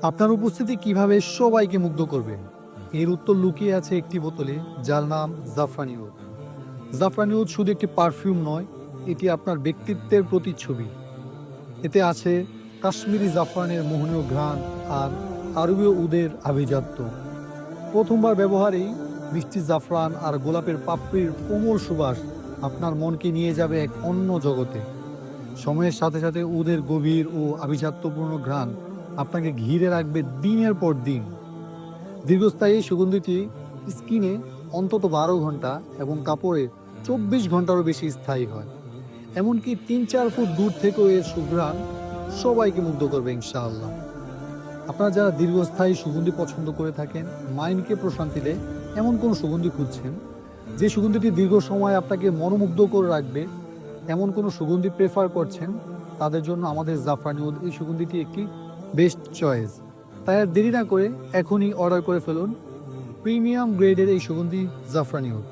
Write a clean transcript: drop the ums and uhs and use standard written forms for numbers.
আপনার উপস্থিতি কিভাবে সবাইকে মুগ্ধ করবে? এর উত্তর লুকিয়ে আছে একটি বোতলে, যার নাম জাফরানি ওদ। জাফরানি ওদ শুধু একটি পারফিউম নয়, এটি আপনার ব্যক্তিত্বের প্রতিচ্ছবি। এতে আছে কাশ্মীরি জাফরানের মোহনীয় ঘ্রাণ আর আরবীয় উদের আভিজাত্য। প্রথমবার ব্যবহারেই মিষ্টি জাফরান আর গোলাপের পাপড়ির কোমল সুবাস আপনার মনকে নিয়ে যাবে এক অন্য জগতে। সময়ের সাথে সাথে উদের গভীর ও আভিজাত্যপূর্ণ ঘ্রাণ আপনাকে ঘিরে রাখবে দিনের পর দিন। দীর্ঘস্থায়ী এই সুগন্ধিটি স্কিনে অন্তত 12 ঘন্টা এবং কাপড়ে 24 ঘন্টারও বেশি স্থায়ী হয়। এমনকি 3-4 ফুট দূর থেকেও এর সুঘ্রাণ সবাইকে মুগ্ধ করবে ইনশাআল্লাহ। আপনারা যারা দীর্ঘস্থায়ী সুগন্ধি পছন্দ করে থাকেন, মাইন্ডকে প্রশান্তি দেয় এমন কোনো সুগন্ধি খুঁজছেন, যে সুগন্ধিটি দীর্ঘ সময় আপনাকে মনোমুগ্ধ করে রাখবে, এমন কোনো সুগন্ধি প্রেফার করছেন, তাদের জন্য আমাদের জাফরানি ওদ এই সুগন্ধিটি একটি বেস্ট চয়েস। তাই আর দেরি না করে এখনই অর্ডার করে ফেলুন প্রিমিয়াম গ্রেডের এই সুগন্ধি জাফরানি ওদ।